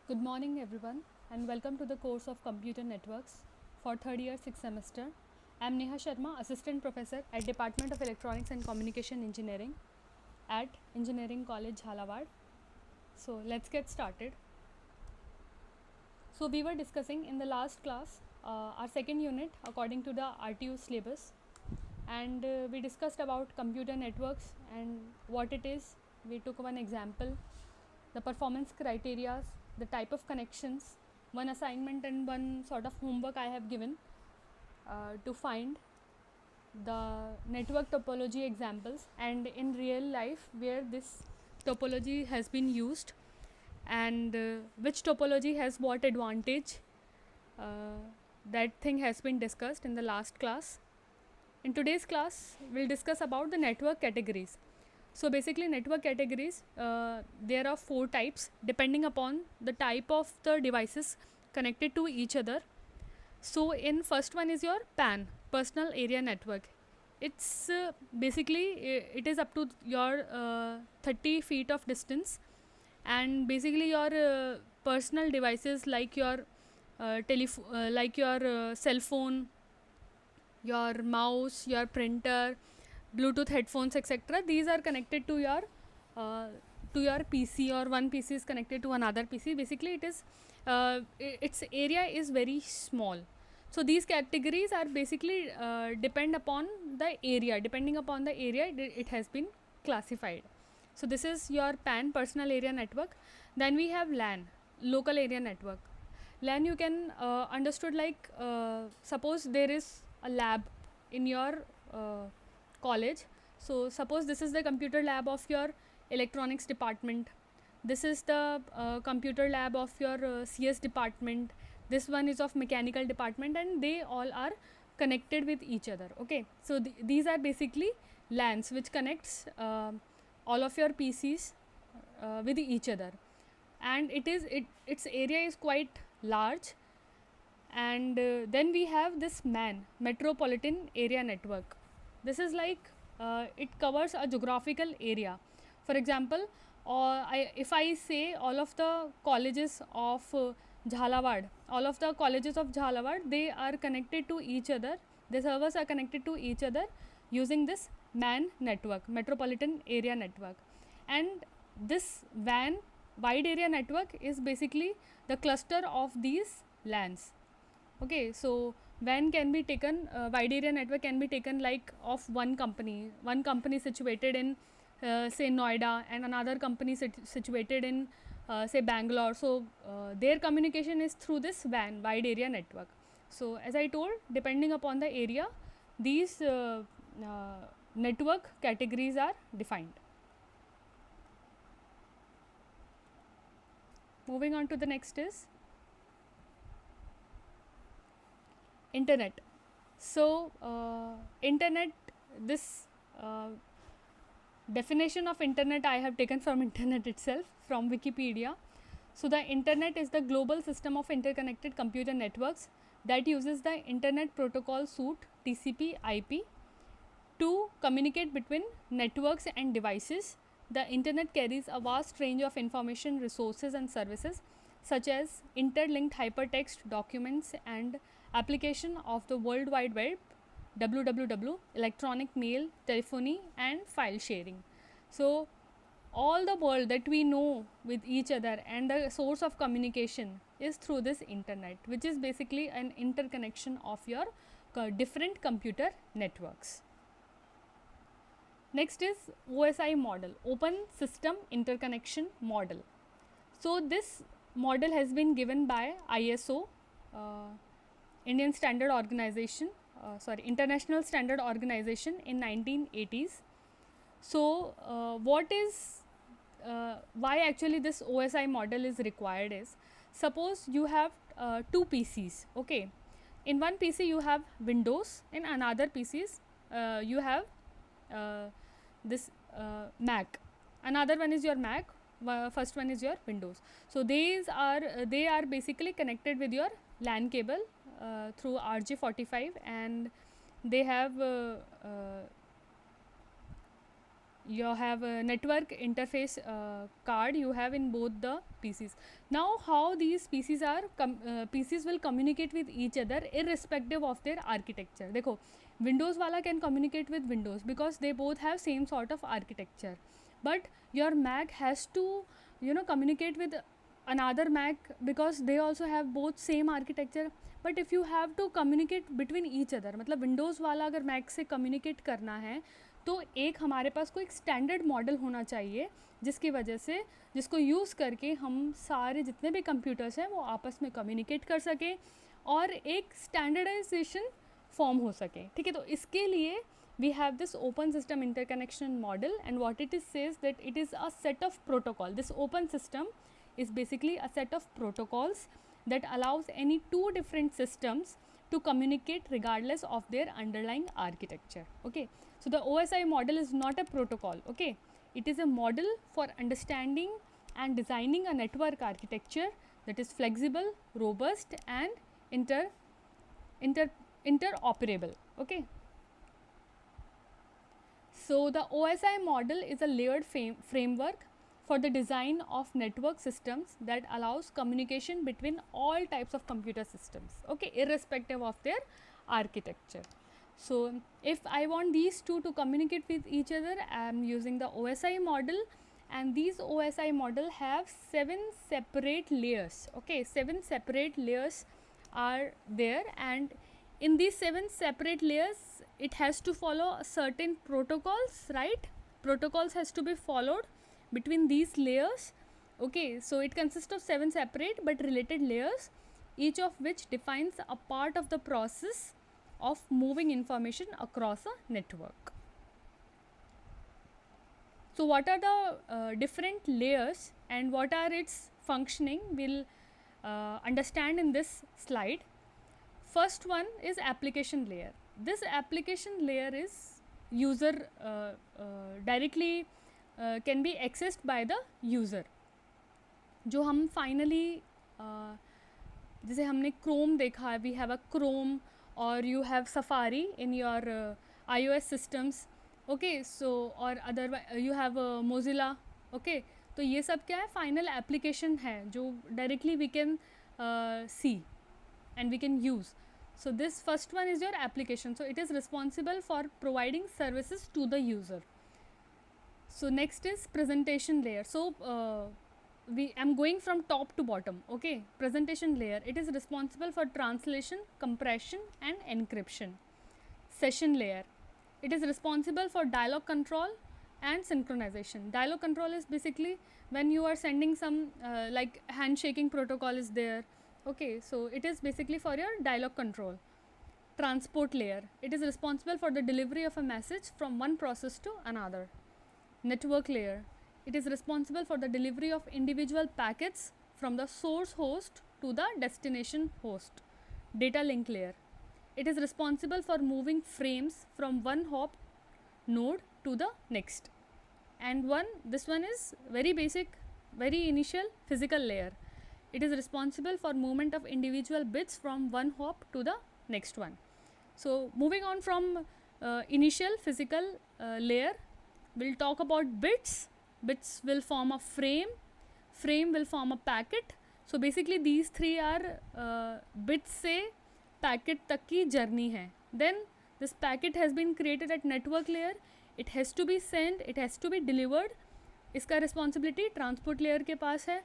Good morning everyone and welcome to the course of Computer Networks for third year 6th semester. I am Neha Sharma, Assistant Professor at Department of Electronics and Communication Engineering at Engineering College Jhalawad. So let's get started. So we were discussing in the last class our second unit according to the RTU syllabus, and we discussed about computer networks and what it is. We took one example, the performance criteria, the type of connections, one assignment and one sort of homework I have given to find the network topology examples and in real life where this topology has been used and which topology has what advantage. That thing has been discussed in the last class. In today's class, we'll discuss about the network categories. So basically network categories, there are 4 types depending upon the type of the devices connected to each other. So in first one is your PAN, personal area network. It's basically it is up to your 30 feet of distance, and basically your personal devices like your cell phone, your mouse, your printer, Bluetooth headphones, etc. These are connected to your PC, or one PC is connected to another PC. Basically, its area is very small. So these categories are basically depend upon the area. Depending upon the area, it has been classified. So this is your PAN, personal area network. Then we have LAN, local area network. LAN you can understood like suppose there is a lab in your college. So suppose this is the computer lab of your electronics department, this is the computer lab of your CS department, this one is of mechanical department, and they all are connected with each other. Okay, so these are basically LANs which connects all of your PCs with each other, and its area is quite large. And then we have this MAN, metropolitan area network. This is like it covers a geographical area. For example, if I say all of the colleges of Jhalawad, all of the colleges of Jhalawad, they are connected to each other, the servers are connected to each other using this MAN network, metropolitan area network. And this WAN, wide area network, is basically the cluster of these LANs. Okay, so WAN can be taken, wide area network can be taken like of one company situated in say Noida, and another company situated in say Bangalore. So their communication is through this WAN, wide area network. So as I told, depending upon the area, these network categories are defined. Moving on to the next is internet. So internet, this definition of internet I have taken from internet itself, from Wikipedia. So the internet is the global system of interconnected computer networks that uses the internet protocol suite TCP IP to communicate between networks and devices. The internet carries a vast range of information resources and services such as interlinked hypertext documents and application of the World Wide Web, www, electronic mail, telephony, and file sharing. So all the world that we know with each other and the source of communication is through this internet, which is basically an interconnection of your different computer networks. Next is OSI model, Open System Interconnection Model. So this model has been given by ISO, Indian Standard Organization, International Standard Organization in 1980s. So why actually this OSI model is required is, suppose you have 2 PCs, okay. In one PC you have Windows, in another PCs you have this Mac. Another one is your Mac, first one is your Windows. So they are basically connected with your LAN cable through RJ45, and they have you have a network interface card you have in both the PCs. Now how these PCs will communicate with each other irrespective of their architecture. देखो Windows वाला can communicate with Windows because they both have same sort of architecture, but your Mac has to communicate with another Mac because they also have both same architecture. But if you have to communicate between each other, मतलब Windows वाला अगर Mac से communicate करना है तो एक हमारे पास कोई स्टैंडर्ड मॉडल होना चाहिए जिसकी वजह से जिसको यूज़ करके हम सारे जितने भी कंप्यूटर्स हैं वो आपस में कम्युनिकेट कर सकें और एक स्टैंडर्डाइजेशन फॉर्म हो सके. ठीक है, तो इसके लिए we have this open system interconnection model, and what it is says that it is a set of protocol. This open system is basically a set of protocols that allows any two different systems to communicate regardless of their underlying architecture. Okay, so the OSI model is not a protocol. Okay, it is a model for understanding and designing a network architecture that is flexible, robust and interoperable. Okay, so the OSI model is a layered framework for the design of network systems that allows communication between all types of computer systems, okay, irrespective of their architecture. So if I want these two to communicate with each other, I am using the OSI model, and these OSI model have 7 separate layers. Okay, 7 separate layers are there, and in these 7 separate layers it has to follow certain protocols, right? Protocols has to be followed between these layers. Okay, so it consists of 7 separate but related layers, each of which defines a part of the process of moving information across a network. So what are the different layers and what are its functioning, we'll understand in this slide. First one is application layer. This application layer is user directly can be accessed by the user. जो हम finally जैसे हमने Chrome देखा है, we have a Chrome or you have Safari in your iOS systems. Okay, so or otherwise you have Mozilla. Okay, तो ये सब क्या है, final application है जो directly we can see and we can use. So this first one is your application. So it is responsible for providing services to the user. So next is presentation layer. So I'm going from top to bottom. Okay, presentation layer. It is responsible for translation, compression and encryption. Session layer. It is responsible for dialogue control and synchronization. Dialogue control is basically when you are sending some like handshaking protocol is there. Okay, so it is basically for your dialogue control. Transport layer. It is responsible for the delivery of a message from one process to another. Network layer. It is responsible for the delivery of individual packets from the source host to the destination host. Data link layer. It is responsible for moving frames from one hop node to the next. And this one is very basic, very initial, physical layer. It is responsible for movement of individual bits from one hop to the next one. So moving on from initial physical layer, we'll talk about bits. Bits will form a frame. Frame will form a packet. So basically these three are bits से packet तक की journey है. Then this packet has been created at network layer. It has to be sent. It has to be delivered. इसका responsibility transport layer के पास है.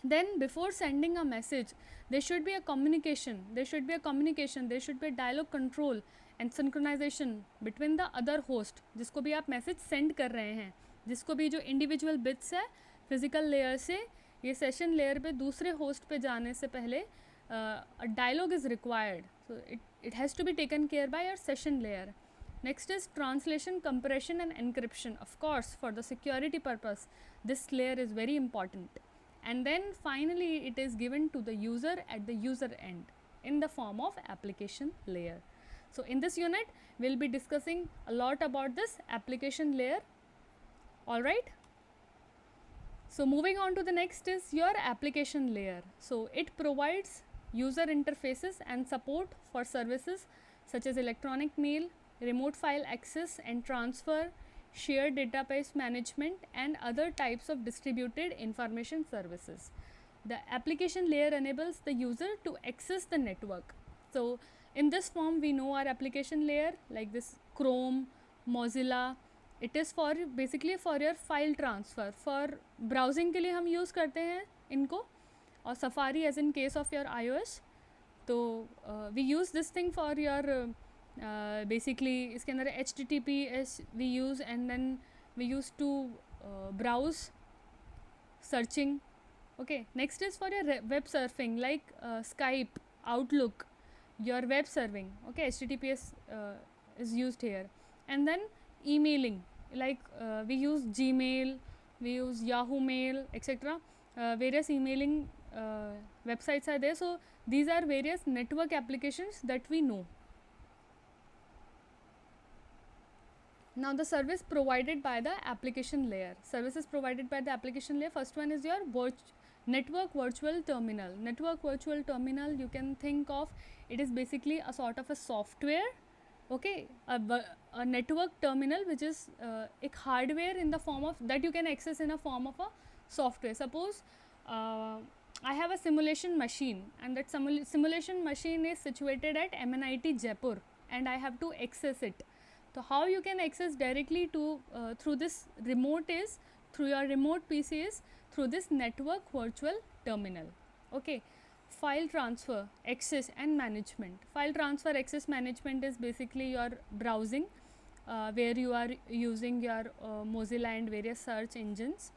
Then before sending a message, there should be a communication. There should be a dialogue control and synchronization between the other host जिसको भी आप message send कर रहे हैं, जिसको भी जो individual bits है physical layer से ये session layer पे दूसरे host पे जाने से पहले a dialogue is required. So it has to be taken care by your session layer. Next is translation, compression and encryption. Of course, for the security purpose, this layer is very important. And then finally it is given to the user at the user end in the form of application layer. So in this unit we'll be discussing a lot about this application layer. Alright, so moving on to the next is your application layer. So it provides user interfaces and support for services such as electronic mail, remote file access and transfer, shared database management, and other types of distributed information services. The application layer enables the user to access the network. So in this form we know our application layer like this Chrome, Mozilla. It is for basically for your file transfer. For browsing के लिए हम use करते हैं इनको, और Safari as in case of your iOS. तो we use this thing for your basically इसके अंदर HTTPS we use, and then we use to browse, searching. Okay, next is for your web surfing like Skype, Outlook, your web serving. Okay, HTTPS is used here. And then emailing like we use Gmail, we use Yahoo Mail, etc. Various emailing websites are there. So these are various network applications that we know. Now the service provided by the application layer. Services provided by the application layer. First one is your network virtual terminal. Network virtual terminal, you can think of it is basically a sort of a software. Okay, a network terminal which is a hardware in the form of that you can access in a form of a software. Suppose I have a simulation machine, and that simulation machine is situated at MNIT Jaipur, and I have to access it. So how you can access directly to through this remote is through your remote PC is through this network virtual terminal. Okay, file transfer, access and management. File transfer, access management is basically your browsing where you are using your Mozilla and various search engines.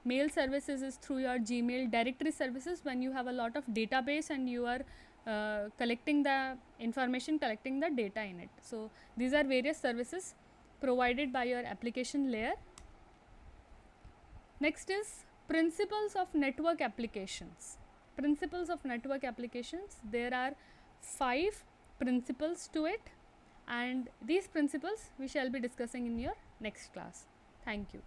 Mail services is through your Gmail. Directory services when you have a lot of database and you are collecting the information, collecting the data in it. So these are various services provided by your application layer. Next is principles of network applications. Principles of network applications. There are 5 principles to it, and these principles we shall be discussing in your next class. Thank you.